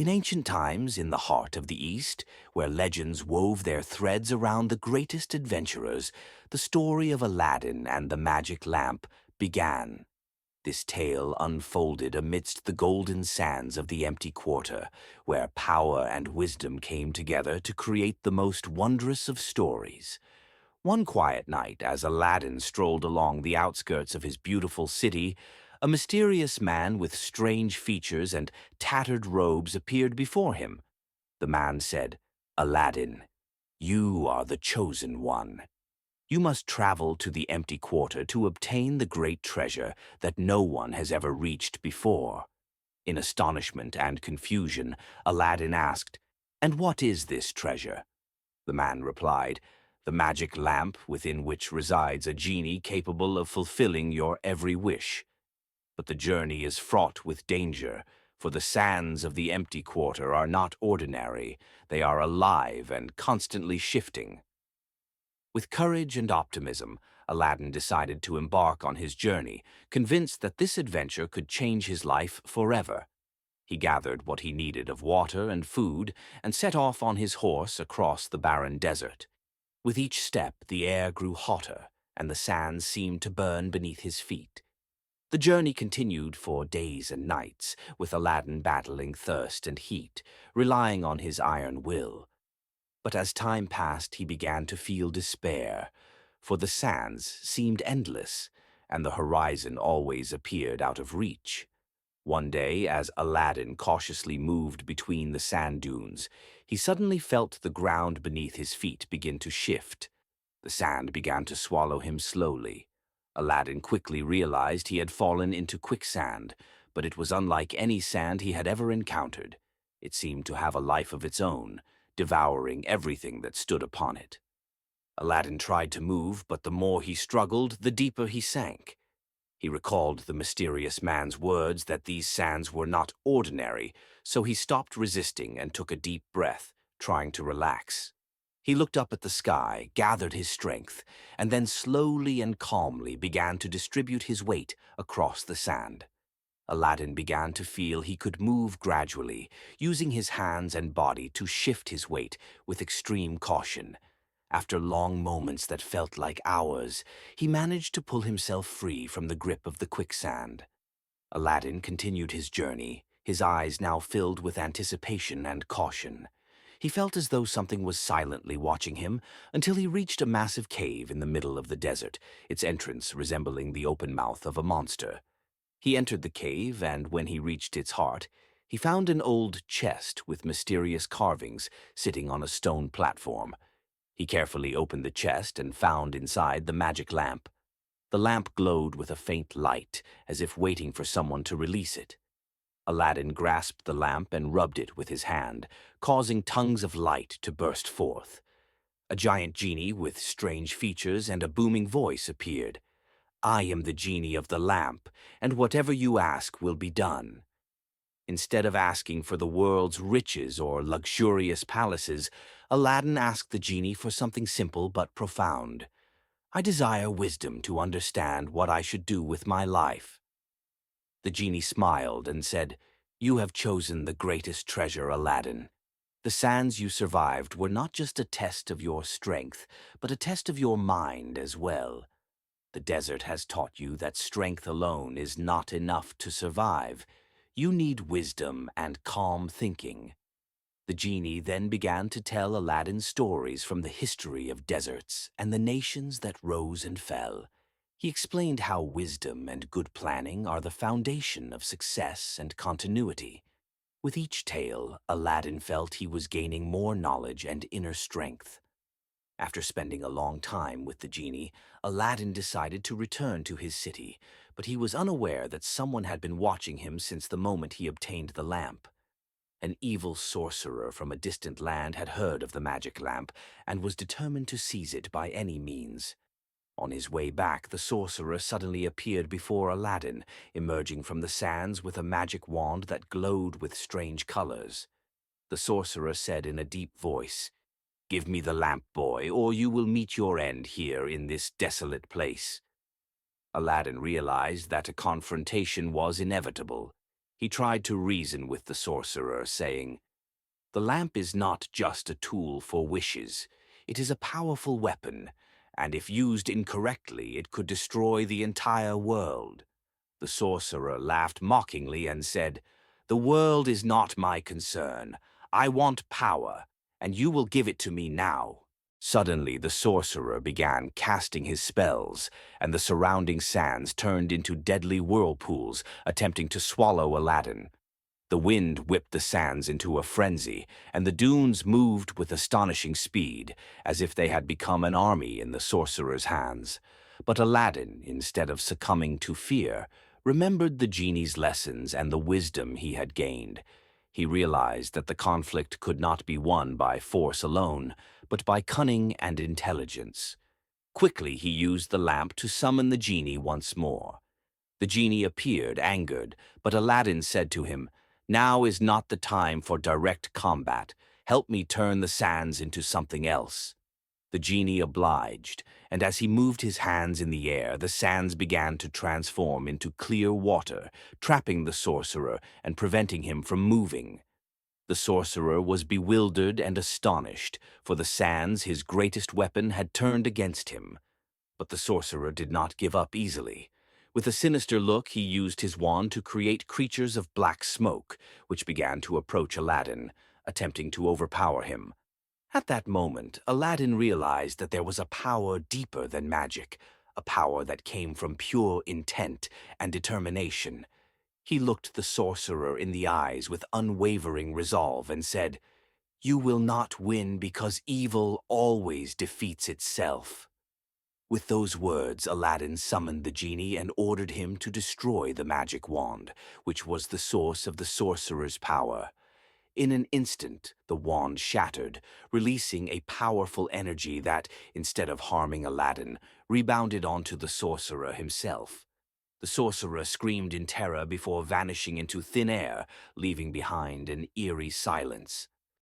In ancient times, in the heart of the East, where legends wove their threads around the greatest adventurers, the story of Aladdin and the magic lamp began. This tale unfolded amidst the golden sands of the empty quarter, where power and wisdom came together to create the most wondrous of stories. One quiet night, as Aladdin strolled along the outskirts of his beautiful city, a mysterious man with strange features and tattered robes appeared before him. The man said, "Aladdin, you are the chosen one. You must travel to the empty quarter to obtain the great treasure that no one has ever reached before." In astonishment and confusion, Aladdin asked, "And what is this treasure?" The man replied, "The magic lamp within which resides a genie capable of fulfilling your every wish. But the journey is fraught with danger, for the sands of the empty quarter are not ordinary. They are alive and constantly shifting." With courage and optimism, Aladdin decided to embark on his journey, convinced that this adventure could change his life forever. He gathered what he needed of water and food and set off on his horse across the barren desert. With each step, the air grew hotter, and the sands seemed to burn beneath his feet. The journey continued for days and nights, with Aladdin battling thirst and heat, relying on his iron will. But as time passed, he began to feel despair, for the sands seemed endless, and the horizon always appeared out of reach. One day, as Aladdin cautiously moved between the sand dunes, he suddenly felt the ground beneath his feet begin to shift. The sand began to swallow him slowly. Aladdin quickly realized he had fallen into quicksand, but it was unlike any sand he had ever encountered. It seemed to have a life of its own, devouring everything that stood upon it. Aladdin tried to move, but the more he struggled, the deeper he sank. He recalled the mysterious man's words that these sands were not ordinary, so he stopped resisting and took a deep breath, trying to relax. He looked up at the sky, gathered his strength, and then slowly and calmly began to distribute his weight across the sand. Aladdin began to feel he could move gradually, using his hands and body to shift his weight with extreme caution. After long moments that felt like hours, he managed to pull himself free from the grip of the quicksand. Aladdin continued his journey, his eyes now filled with anticipation and caution. He felt as though something was silently watching him until he reached a massive cave in the middle of the desert, its entrance resembling the open mouth of a monster. He entered the cave, and when he reached its heart, he found an old chest with mysterious carvings sitting on a stone platform. He carefully opened the chest and found inside the magic lamp. The lamp glowed with a faint light, as if waiting for someone to release it. Aladdin grasped the lamp and rubbed it with his hand, causing tongues of light to burst forth. A giant genie with strange features and a booming voice appeared. "I am the genie of the lamp, and whatever you ask will be done." Instead of asking for the world's riches or luxurious palaces, Aladdin asked the genie for something simple but profound. "I desire wisdom to understand what I should do with my life." The genie smiled and said, "You have chosen the greatest treasure, Aladdin. The sands you survived were not just a test of your strength, but a test of your mind as well. The desert has taught you that strength alone is not enough to survive. You need wisdom and calm thinking." The genie then began to tell Aladdin stories from the history of deserts and the nations that rose and fell. He explained how wisdom and good planning are the foundation of success and continuity. With each tale, Aladdin felt he was gaining more knowledge and inner strength. After spending a long time with the genie, Aladdin decided to return to his city, but he was unaware that someone had been watching him since the moment he obtained the lamp. An evil sorcerer from a distant land had heard of the magic lamp and was determined to seize it by any means. On his way back, the sorcerer suddenly appeared before Aladdin, emerging from the sands with a magic wand that glowed with strange colors. The sorcerer said in a deep voice, "Give me the lamp, boy, or you will meet your end here in this desolate place." Aladdin realized that a confrontation was inevitable. He tried to reason with the sorcerer, saying, "The lamp is not just a tool for wishes. It is a powerful weapon, and if used incorrectly, it could destroy the entire world." The sorcerer laughed mockingly and said, "The world is not my concern. I want power, and you will give it to me now." Suddenly, the sorcerer began casting his spells, and the surrounding sands turned into deadly whirlpools, attempting to swallow Aladdin. The wind whipped the sands into a frenzy, and the dunes moved with astonishing speed, as if they had become an army in the sorcerer's hands. But Aladdin, instead of succumbing to fear, remembered the genie's lessons and the wisdom he had gained. He realized that the conflict could not be won by force alone, but by cunning and intelligence. Quickly, he used the lamp to summon the genie once more. The genie appeared, angered, but Aladdin said to him, "Now is not the time for direct combat. Help me turn the sands into something else." The genie obliged, and as he moved his hands in the air, the sands began to transform into clear water, trapping the sorcerer and preventing him from moving. The sorcerer was bewildered and astonished, for the sands, his greatest weapon, had turned against him. But the sorcerer did not give up easily. With a sinister look, he used his wand to create creatures of black smoke, which began to approach Aladdin, attempting to overpower him. At that moment, Aladdin realized that there was a power deeper than magic, a power that came from pure intent and determination. He looked the sorcerer in the eyes with unwavering resolve and said, "You will not win because evil always defeats itself." With those words, Aladdin summoned the genie and ordered him to destroy the magic wand, which was the source of the sorcerer's power. In an instant, the wand shattered, releasing a powerful energy that, instead of harming Aladdin, rebounded onto the sorcerer himself. The sorcerer screamed in terror before vanishing into thin air, leaving behind an eerie silence.